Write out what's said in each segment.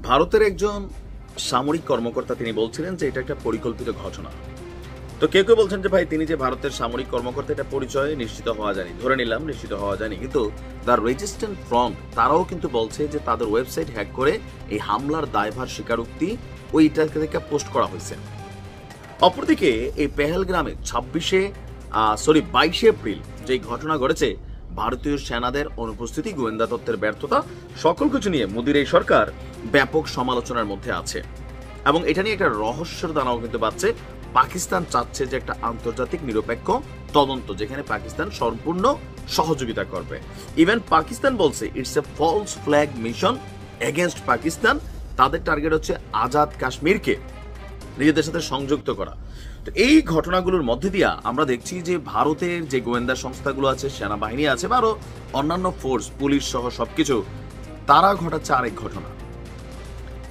ভারতের একজন সামরিক কর্মকর্তা তিনি বলছিলেন যে এটা একটা পরিকল্পিত ঘটনা। তো কেউ কেউ বলছেন যে ভাই তিনি যে ভারতের সামরিক কর্মকর্তা এটা পরিচয় নিশ্চিত হওয়া যায়নি, ধরে নিলাম নিশ্চিত হওয়া যায়নি, কিন্তু দ্য রেজিস্ট্যান্ট ফ্রন্ট তারাও কিন্তু বলছে যে তাদের ওয়েবসাইট হ্যাক করে এই হামলার দায়ভার স্বীকারোক্তি ওইটা থেকে পোস্ট করা হয়েছে। অপরদিকে এই পেহেলগ্রামে 22 এপ্রিল যে ঘটনা ঘটেছে, ভারতীয় সেনাদের অনুপস্থিতি, গোয়েন্দা তত্ত্বের ব্যর্থতা, সকল কিছু নিয়ে মোদির এই সরকার ব্যাপক সমালোচনার মধ্যে আছে এবং এটা নিয়ে একটা রহস্যের দানাও কিন্তু বাড়ছে। পাকিস্তান চাচ্ছে যে একটা আন্তর্জাতিক নিরপেক্ষ তদন্ত, যেখানে পাকিস্তান সম্পূর্ণ সহযোগিতা করবে। ইভেন পাকিস্তান বলছে it's a false flag mission against Pakistan. তাদের টার্গেট হচ্ছে আজাদ কাশ্মীরকে নিজেদের সাথে সংযুক্ত করা। তো এই ঘটনাগুলোর মধ্যে দিয়ে আমরা দেখছি যে ভারতের যে গোয়েন্দা সংস্থাগুলো আছে, সেনাবাহিনী আছে বা আরো অন্যান্য ফোর্স, পুলিশ সহ সবকিছু, তারা ঘটাচ্ছে আরেক ঘটনা।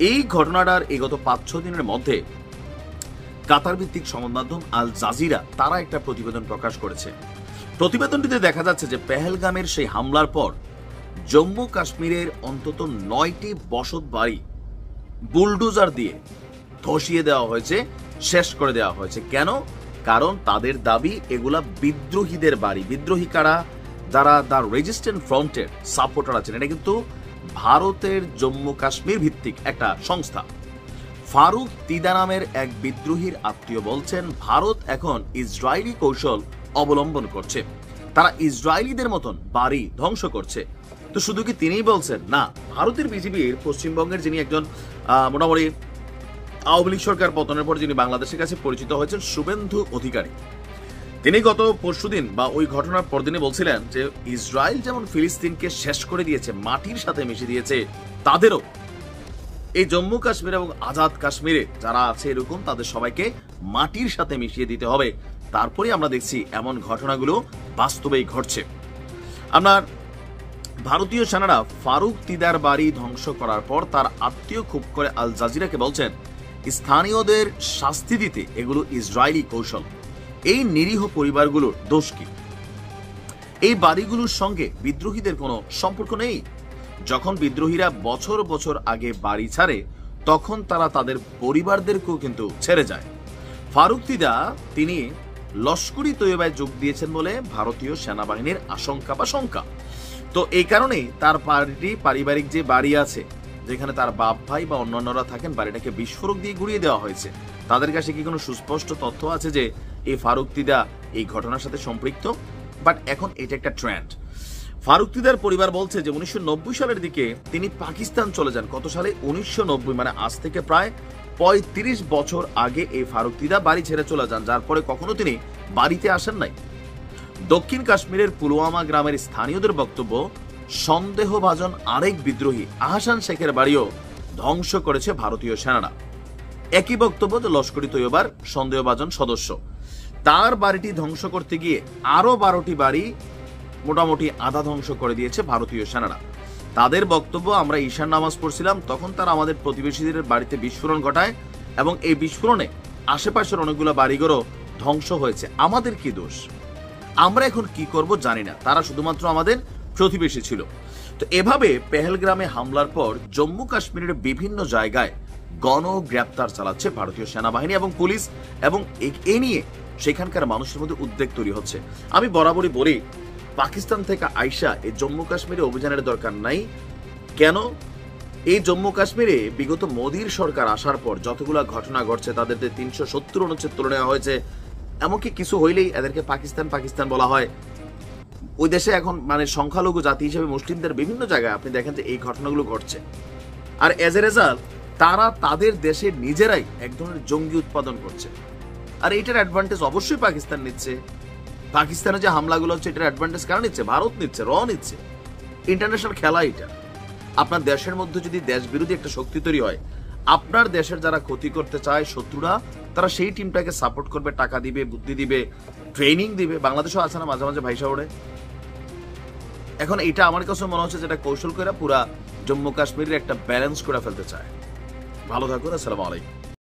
এই ঘটনাটার গত 5-6 দিনের মধ্যে কাতার ভিত্তিক সংবাদ মাধ্যম আল জাজিরা তারা একটা প্রতিবেদন প্রকাশ করেছে। প্রতিবেদনটিতে দেখা যাচ্ছে যে পেহেলগামের সেই হামলার পর জম্মু কাশ্মীরের অন্তত 9টি বসত বাড়ি বুলডোজার দিয়ে ধসিয়ে দেওয়া হয়েছে, শেষ করে দেওয়া হয়েছে। কেন? কারণ তাদের দাবি এগুলা বিদ্রোহীদের বাড়ি। বিদ্রোহী কারা? যারা দ্য রেজিস্ট্যান্ট ফ্রন্টের সাপোর্টার আছেন। এটা কিন্তু ভারতের জম্মু কাশ্মীর ভিত্তিক একটা সংস্থা। ফারুক তিদা নামের এক বিদ্রোহীর আত্মীয় বলছেন ভারত এখন ইসরায়েলি কৌশল অবলম্বন করছে, তারা ইসরায়েলিদের মতন বাড়ি ধ্বংস করছে। তো শুধু কি তিনিই বলছেন? না, ভারতের বিজেপির পশ্চিমবঙ্গের যিনি একজন মোটামুটি আওয়ামী লীগ সরকার পতনের পর যিনি বাংলাদেশের কাছে পরিচিত হয়েছেন, শুভেন্দু অধিকারী, তিনি গত পরশুদিন বা ওই ঘটনার পরদিনে বলছিলেন যে ইসরায়েল যেমন ফিলিস্তিনকে শেষ করে দিয়েছে, মাটির সাথে মিশিয়ে দিয়েছে, তাদেরও এই জম্মু কাশ্মীর এবং আজাদ কাশ্মীরে যারা আছে এরকম তাদের সবাইকে মাটির সাথে মিশিয়ে দিতে হবে। তারপরে আমরা দেখছি এমন ঘটনাগুলো বাস্তবেই ঘটছে। আপনার ভারতীয় সেনারা ফারুক তিদার বাড়ি ধ্বংস করার পর তার আত্মীয় খুব করে আল জাজিরাকে বলছেন স্থানীয়দের শাস্তি দিতে এগুলো ইসরায়েলি কৌশল। এই নিরীহ পরিবারগুলোর দোষ কি? এই বাড়িগুলোর সঙ্গে বিদ্রোহীদের কোনো সম্পর্ক নেই। যখন বিদ্রোহীরা বছর বছর আগে বাড়ি ছাড়ে তখন তারা তাদের পরিবারদেরকেও কিন্তু ছেড়ে যায়। ফারুক তিদা তিনি লস্করি তৈয়বায় যোগ দিয়েছেন বলে ভারতীয় সেনাবাহিনীর আশঙ্কা বা শঙ্কা। তো এই কারণেই তার পারিবারিক যে বাড়ি আছে, যেখানে তার বাপ ভাই বা অন্যান্যরা থাকেন, বাড়িটাকে বিস্ফোরক দিয়ে গুড়িয়ে দেওয়া হয়েছে। তাদের কাছে কি কোনো সুস্পষ্ট তথ্য আছে যে এই ফারুক তিদা এই ঘটনার সাথে সম্পৃক্ত? বাট এখন এটা একটা ট্রেন্ড। ফারুক তিদার পরিবার বলছে যে 1990 সালের দিকে তিনি পাকিস্তান চলে যান। কত সালে? 1990, মানে আজ থেকে প্রায় 35 বছর আগে এই ফারুক তিদা বাড়ি ছেড়ে চলে যান, যার পরে কখনো তিনি বাড়িতে আসেন নাই। দক্ষিণ কাশ্মীরের পুলওয়ামা গ্রামের স্থানীয়দের বক্তব্য সন্দেহভাজন আরেক বিদ্রোহী আহসান শেখের বাড়িও ধ্বংস করেছে ভারতীয় সেনারা। একই বক্তব্য যে লস্করি তৈয়বার সন্দেহভাজন সদস্য, তার বাড়িটি ধ্বংস করতে গিয়ে আরো 12টি বাড়ি মোটামুটি আধা ধ্বংস করে দিয়েছে ভারতীয় সেনারা। তাদের বক্তব্য আমরা ঈশান নামাজ পড়ছিলাম, তখন তারা আমাদের প্রতিবেশীদের বাড়িতে বিস্ফোরণ ঘটায় এবং এই বিস্ফোরণে আশেপাশের অনেকগুলো বাড়িঘরও ধ্বংস হয়েছে। আমাদের কি দোষ? আমরা এখন কি করব জানি না, তারা শুধুমাত্র আমাদের প্রতিবেশী ছিল। তো এভাবে পেহেলগ্রামে হামলার পর জম্মু কাশ্মীরের বিভিন্ন জায়গায় গণগ্রেপ্তার চালাচ্ছে ভারতীয় সেনাবাহিনী এবং পুলিশ, এবং এ নিয়ে সেখানকার মানুষের মধ্যে উদ্বেগ তৈরি হচ্ছে। আমি বরাবরই বলি, পাকিস্তান থেকে আইসা এই জম্মু কাশ্মীরে অভিযানের দরকার নাই। কেন? এই জম্মু কাশ্মীরে বিগত মোদির সরকার আসার পর যতগুলো ঘটনা ঘটছে, তাদের 370 অনুচ্ছেদ তুলে নেওয়া হয়েছে। এমনকি কিছু হইলেই এদেরকে পাকিস্তান পাকিস্তান বলা হয়। ওই দেশে এখন মানে সংখ্যালঘু জাতি হিসেবে মুসলিমদের বিভিন্ন জায়গায় আপনি দেখেন যে এই ঘটনাগুলো ঘটছে। আর এজ এ রেজাল্ট তারা তাদের দেশে নিজেরাই এক ধরনের জঙ্গি উৎপাদন করছে। আর এটার অ্যাডভান্টেজ অবশ্যই পাকিস্তান নিচ্ছে। পাকিস্তানের যে হামলাগুলো হচ্ছে এটার অ্যাডভান্টেজ কারা নিচ্ছে? ভারত নিচ্ছে, নিচ্ছে। ইন্টারন্যাশনাল খেলা এটা। আপনার দেশের মধ্যে যদি দেশ বিরোধী একটা শক্তি তৈরি হয়, আপনার দেশের যারা ক্ষতি করতে চায় শত্রুরা, তারা সেই টিমটাকে সাপোর্ট করবে, টাকা দিবে, বুদ্ধি দিবে, ট্রেনিং দিবে। বাংলাদেশও আছে না মাঝে মাঝে ভাইসা ওড়ে। এখন এটা আমার কাছে মনে হচ্ছে যেটা কৌশল করে পুরা জম্মু কাশ্মীরের একটা ব্যালেন্স করে ফেলতে চায়। ভালো থাকুন, আসসালামু আলাইকুম।